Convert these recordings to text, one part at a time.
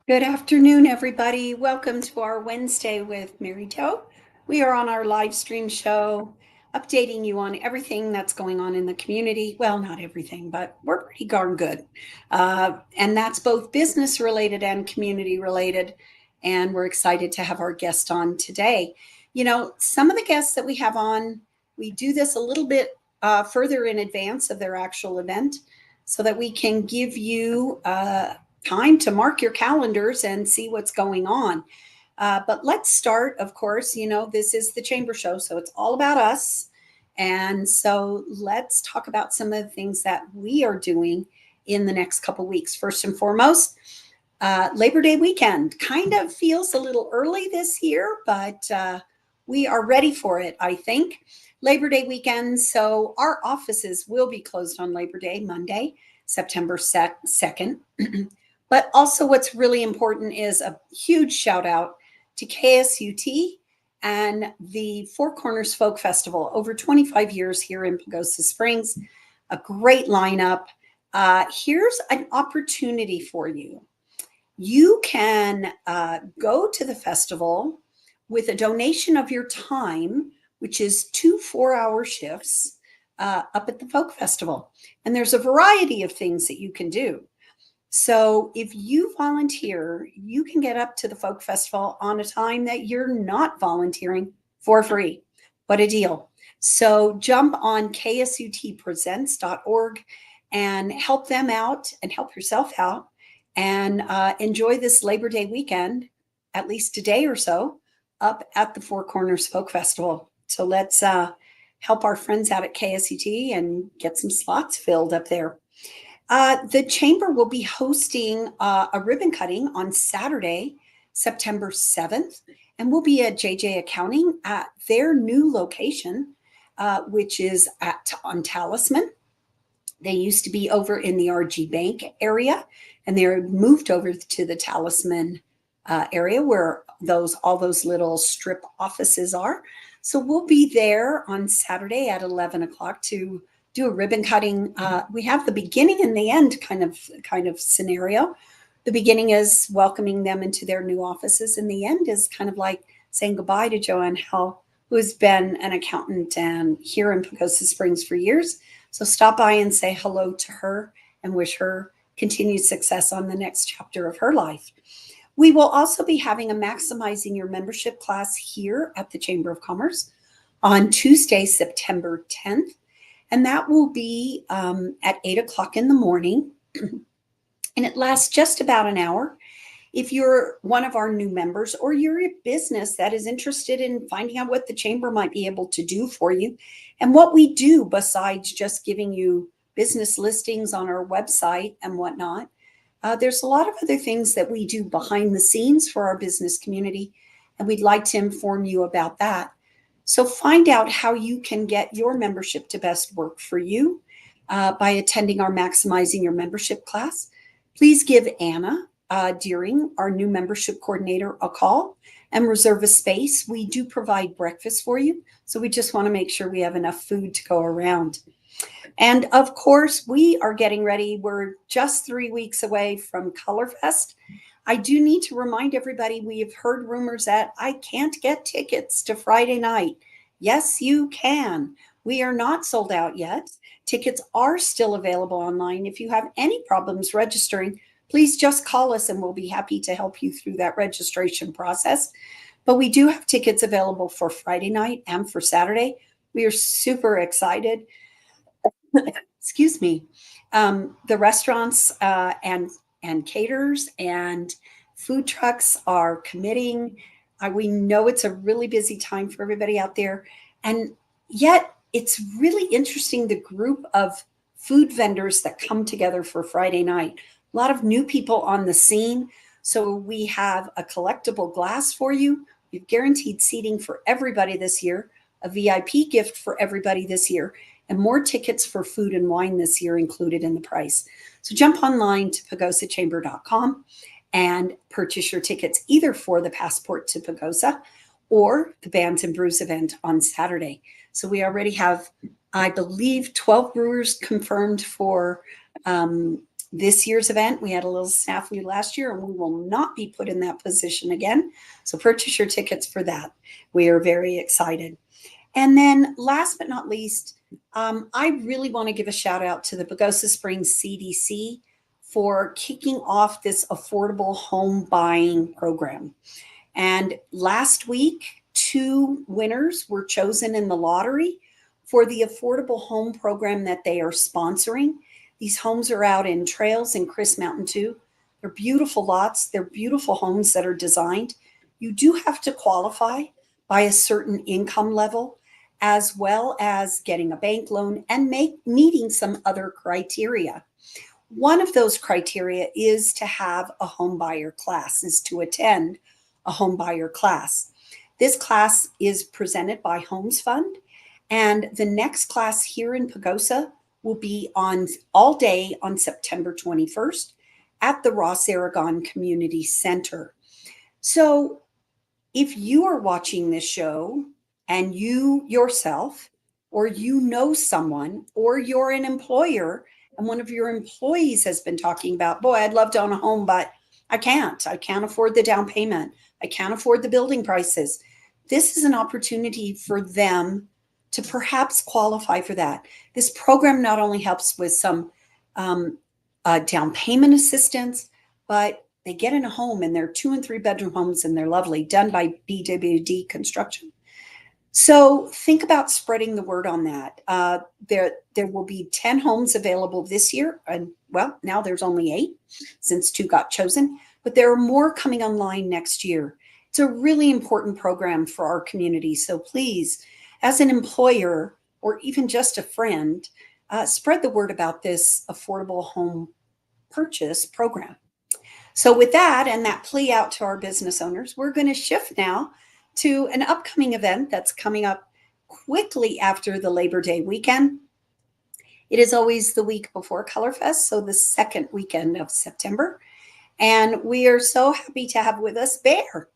Good afternoon, everybody. Welcome to our Wednesday with Mary Jo. We are on our live stream show, updating you on everything that's going on in the community. Well, not everything, but we're pretty darn good. And that's both business related and community related. And we're excited to have our guest on today. You know, some of the guests that we have on, we do this a little bit further in advance of their actual event so that we can give you time to mark your calendars and see what's going on. But let's start, of course, this is the Chamber Show, so it's all about us. And so let's talk about some of the things that we are doing in the next couple weeks. First and foremost, Labor Day weekend kind of feels a little early this year, but we are ready for it, I think. Labor Day weekend, so our offices will be closed on Labor Day, Monday, September 2nd. But also, what's really important is a huge shout out to KSUT and the Four Corners Folk Festival. Over 25 years here in Pagosa Springs, a great lineup. Here's an opportunity for you. You can go to the festival with a donation of your time, which is 2 4-hour shifts up at the Folk Festival. And there's a variety of things that you can do. So if you volunteer, you can get up to the Folk Festival on a time that you're not volunteering for free. What a deal. So jump on ksutpresents.org and help them out and help yourself out and enjoy this Labor Day weekend, at least a day or so, up at the Four Corners Folk Festival. So let's help our friends out at KSUT and get some slots filled up there. The Chamber will be hosting a ribbon cutting on Saturday, September 7th, and we'll be at JJ Accounting at their new location, which is on Talisman. They used to be over in the RG Bank area, and they're moved over to the Talisman area where all those little strip offices are. So we'll be there on Saturday at 11 o'clock to do a ribbon cutting. We have the beginning and the end kind of scenario. The beginning is welcoming them into their new offices, and the end is kind of like saying goodbye to Joanne Hell, who's been an accountant and here in Pagosa Springs for years. So stop by and say hello to her and wish her continued success on the next chapter of her life. We will also be having a Maximizing Your Membership class here at the Chamber of Commerce on Tuesday, September 10th. And that will be at 8 o'clock in the morning. And it lasts just about an hour. If you're one of our new members or you're a business that is interested in finding out what the Chamber might be able to do for you and what we do besides just giving you business listings on our website and whatnot, there's a lot of other things that we do behind the scenes for our business community, and we'd like to inform you about that. So find out how you can get your membership to best work for you by attending our Maximizing Your Membership class. Please give Anna Deering, our new membership coordinator, a call and reserve a space. We do provide breakfast for you, so we just want to make sure we have enough food to go around. And of course, we are getting ready. We're just 3 weeks away from Colorfest. I do need to remind everybody, we have heard rumors that I can't get tickets to Friday night. Yes, you can. We are not sold out yet. Tickets are still available online. If you have any problems registering, please just call us and we'll be happy to help you through that registration process. But we do have tickets available for Friday night and for Saturday. We are super excited. Excuse me. The restaurants and caterers and food trucks are committing. We know it's a really busy time for everybody out there. And yet it's really interesting, the group of food vendors that come together for Friday night. A lot of new people on the scene. So we have a collectible glass for you. We've guaranteed seating for everybody this year, a VIP gift for everybody this year, and more tickets for food and wine this year included in the price. So jump online to pagosachamber.com and purchase your tickets either for the Passport to Pagosa or the Bands and Brews event on Saturday. So we already have, I believe, 12 brewers confirmed for This year's event, we had a little snafu last year, and we will not be put in that position again. So purchase your tickets for that. We are very excited. And then last but not least, I really want to give a shout out to the Pagosa Springs CDC for kicking off this affordable home buying program. And last week, 2 winners were chosen in the lottery for the affordable home program that they are sponsoring. These homes are out in Trails in Chris Mountain too. They're beautiful lots. They're beautiful homes that are designed. You do have to qualify by a certain income level, as well as getting a bank loan and meeting some other criteria. One of those criteria is to have a home buyer class, is to attend a home buyer class. This class is presented by Homes Fund, and the next class here in Pagosa will be on all day on September 21st at the Ross Aragon Community Center. So if you are watching this show and you yourself, or you know someone, or you're an employer and one of your employees has been talking about, boy, I'd love to own a home, but I can't afford the down payment. I can't afford the building prices. This is an opportunity for them to perhaps qualify for that. This program not only helps with some down payment assistance, but they get in a home and they're 2 and 3 bedroom homes and they're lovely, done by BWD Construction. So think about spreading the word on that. There will be 10 homes available this year. And well, now there's only 8 since 2 got chosen, but there are more coming online next year. It's a really important program for our community. So please, as an employer or even just a friend, spread the word about this affordable home purchase program. So with that and that plea out to our business owners, we're going to shift now to an upcoming event that's coming up quickly after the Labor Day weekend. It is always the week before Colorfest, so the second weekend of September. And we are so happy to have with us Bear,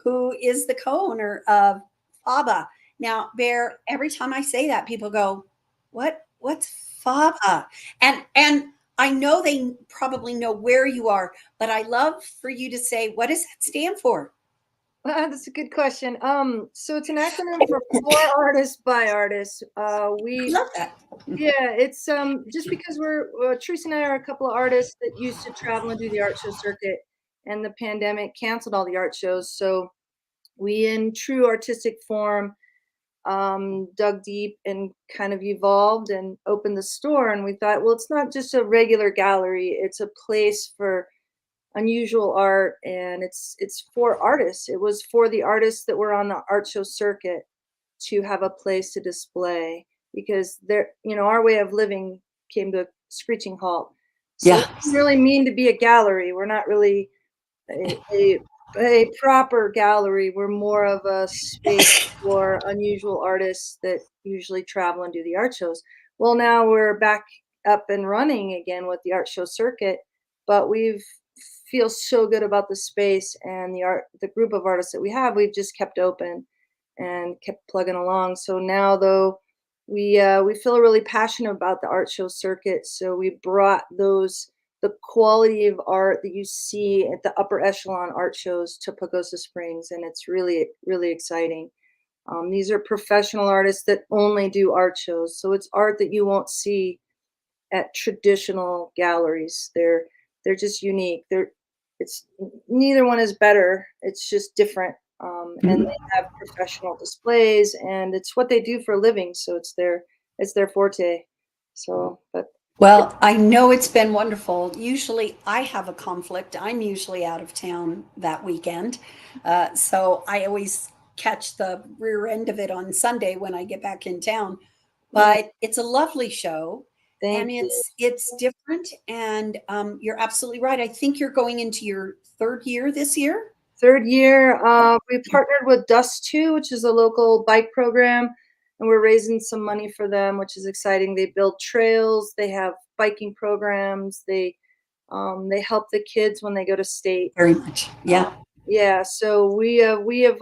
who is the co-owner of FABA. Now, Bear, every time I say that, people go, what's FABA? And I know they probably know where you are, but I love for you to say, what does that stand for? That's a good question. So it's an acronym for For Artists by Artists. I love that. Yeah, it's just because Teresa and I are a couple of artists that used to travel and do the art show circuit, and the pandemic canceled all the art shows. So we, in true artistic form, dug deep and kind of evolved and opened the store. And we thought, well, it's not just a regular gallery; it's a place for unusual art, and it's for artists. It was for the artists that were on the art show circuit to have a place to display, because our way of living came to a screeching halt. So it Yeah. doesn't really mean to be a gallery. We're not really a proper gallery. We're more of a space for unusual artists that usually travel and do the art shows. Well, now we're back up and running again with the art show circuit, but we've feel so good about the space and the group of artists that we have. We've just kept open and kept plugging along. So now, though, we feel really passionate about the art show circuit. So we brought the quality of art that you see at the upper echelon art shows to Pagosa Springs, and it's really, really exciting. These are professional artists that only do art shows, so it's art that you won't see at traditional galleries. They're just unique. It's neither one is better. It's just different. And they have professional displays, and it's what they do for a living. So it's their forte. So, but Well, I know it's been wonderful. Usually I have a conflict. I'm usually out of town that weekend. So I always catch the rear end of it on Sunday when I get back in town. yeah, But it's a lovely show and thank you. it's different. And you're absolutely right. I think you're going into your 3rd year this year. Third year, we partnered with Dust 2, which is a local bike program, and we're raising some money for them, which is exciting. They build trails, they have biking programs, they help the kids when they go to state. Very much. Uh, Yeah. yeah, so we have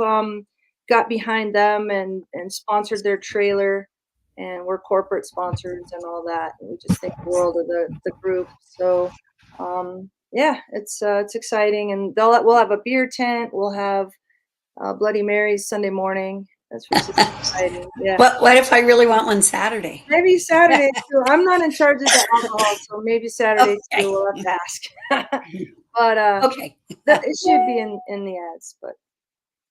got behind them and sponsored their trailer. and we're corporate sponsors and all that. And we just think the world of the group. So yeah, it's exciting, and we'll have a beer tent. We'll have Bloody Marys Sunday morning. That's what's exciting. Yeah. What if I really want one Saturday? Maybe Saturday too. I'm not in charge of the alcohol, so maybe Saturday too. Okay. We'll have to ask. But Okay. it should be in the ads. But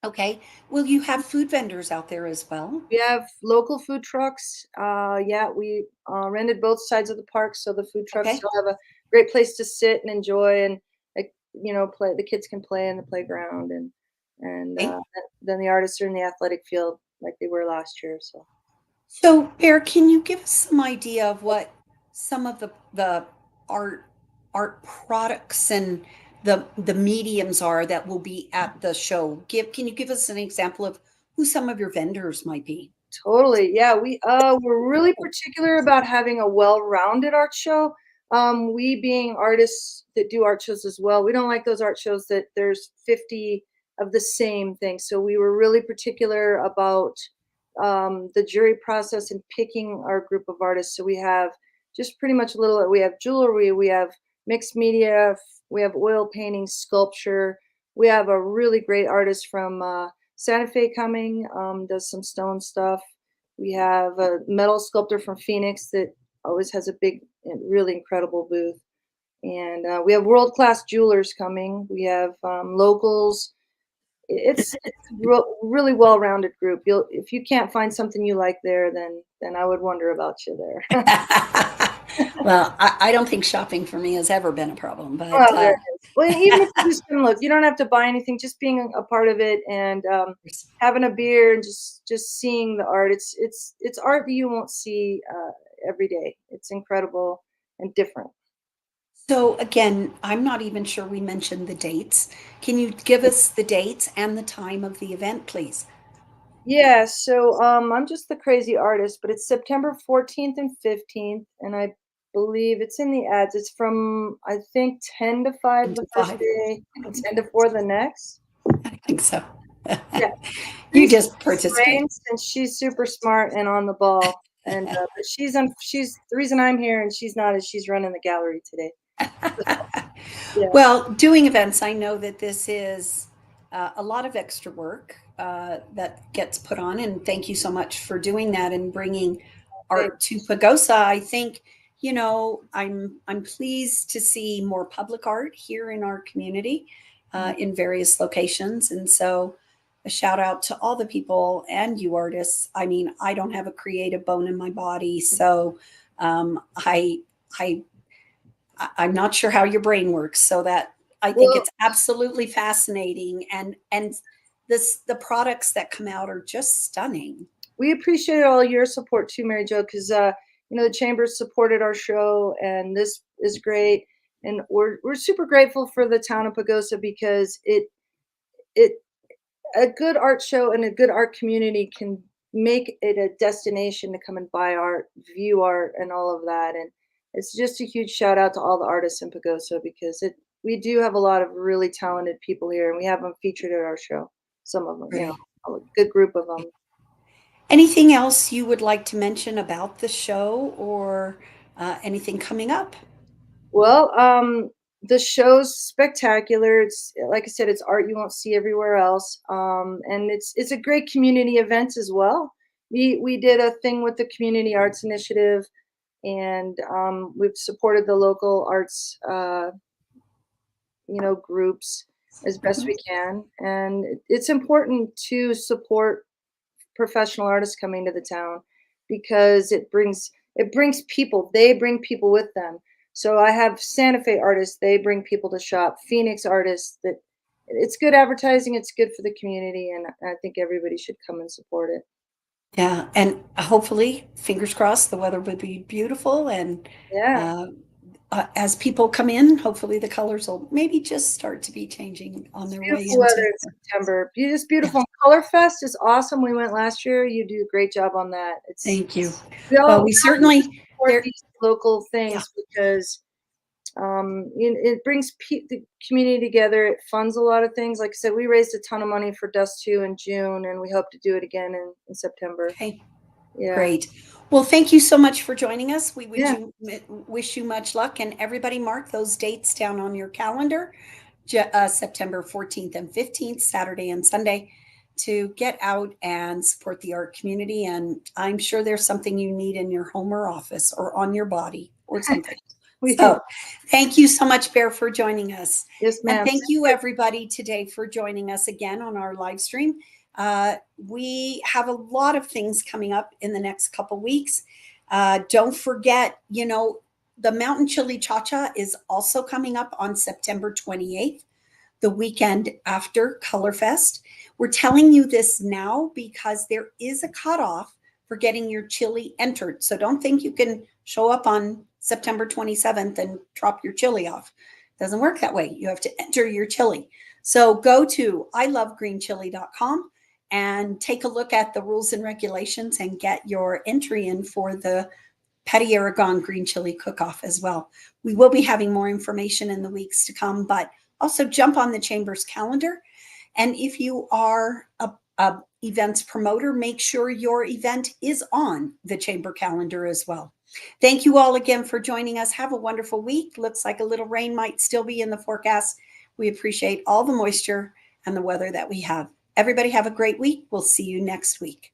Okay. Will you have food vendors out there as well? we have local food trucks. Yeah, we rented both sides of the park, so the food trucks Okay. still have a great place to sit and enjoy, and like play. The kids can play in the playground, and Okay. then the artists are in the athletic field like they were last year. So. So, Bear, can you give us some idea of what some of the art art products and the mediums are that will be at the show? Can you give us an example of who some of your vendors might be? Totally. Yeah, we're really particular about having a well-rounded art show. We being artists that do art shows as well, we don't like those art shows that there's 50 of the same thing. So we were really particular about the jury process and picking our group of artists. So we have just pretty much we have jewelry, we have mixed media, we have oil painting, sculpture. We have a really great artist from Santa Fe coming, does some stone stuff. We have a metal sculptor from Phoenix that always has a big, really incredible booth. And we have world-class jewelers coming. We have locals. It's really well-rounded group. If you can't find something you like there, then I would wonder about you there. Well, I don't think shopping for me has ever been a problem, but Well, there it is. Well, even if you just can look, you don't have to buy anything. Just being a part of it and having a beer and just seeing the art. It's art that you won't see every day. It's incredible and different. so again, I'm not even sure we mentioned the dates. Can you give us the dates and the time of the event, please? Yeah, so I'm just the crazy artist, but it's September 14th and 15th, and I believe it's in the ads. It's from I think 10 to 5 the Into first five. day and 10 to 4 the next. I think so. Yeah. You Reese just participate. Reigns, and she's super smart and on the ball. And but she's the reason I'm here and she's not is she's running the gallery today. Yeah. Well, doing events, I know that this is a lot of extra work that gets put on, and thank you so much for doing that and bringing art to Pagosa. I think I'm pleased to see more public art here in our community in various locations, and so a shout out to all the people and you artists. I mean, I don't have a creative bone in my body, so I I I'm not sure how your brain works, so that I think Well, it's absolutely fascinating, and the products that come out are just stunning. we appreciate all your support too, Mary Jo, because the Chambers supported our show, and this is great. And we're super grateful for the town of Pagosa because it a good art show and a good art community can make it a destination to come and buy art, view art, and all of that. And it's just a huge shout out to all the artists in Pagosa because we do have a lot of really talented people here, and we have them featured at our show. Some of them, Great. a good group of them. Anything else you would like to mention about the show or anything coming up? Well, the show's spectacular. It's like I said, it's art you won't see everywhere else, and it's a great community event as well. We did a thing with the Community Arts Initiative, and we've supported the local arts, groups as best we can. And it's important to support professional artists coming to the town because it brings people. They bring people with them. So I have Santa Fe artists. They bring people to shop. Phoenix artists. That it's good advertising. It's good for the community, and I think everybody should come and support it. Yeah, and hopefully, fingers crossed, the weather would be beautiful, and Yeah. uh, as people come in, hopefully the colors will maybe just start to be changing on It's their way beautiful weather into. in September. It's Yeah, beautiful. Color Fest is awesome. We went last year. You do a great job on that. thank you. We Well, all, we we all need to certainly support there. these local Yeah, things because it brings the community together. It funds a lot of things. Like I said, we raised a ton of money for Dust 2 in June, and we hope to do it again in September. okay, Yeah. great. Well, thank you so much for joining us. We would Yeah. wish you much luck, and everybody mark those dates down on your calendar, September 14th and 15th, Saturday and Sunday, to get out and support the art community. And I'm sure there's something you need in your home or office or on your body or something. So thank you so much, Bear, for joining us. Yes, And ma'am. thank you, everybody, today for joining us again on our live stream. We have a lot of things coming up in the next couple weeks. Don't forget, the Mountain Chili Cha-Cha is also coming up on September 28th, the weekend after Colorfest. We're telling you this now because there is a cutoff for getting your chili entered. So don't think you can show up on September 27th and drop your chili off. It doesn't work that way. You have to enter your chili. So go to ilovegreenchili.com and take a look at the rules and regulations and get your entry in for the Petty Aragon Green Chili Cook-Off as well. We will be having more information in the weeks to come, but also jump on the Chamber's calendar. And if you are a events promoter, make sure your event is on the Chamber calendar as well. Thank you all again for joining us. Have a wonderful week. Looks like a little rain might still be in the forecast. We appreciate all the moisture and the weather that we have. Everybody have a great week. We'll see you next week.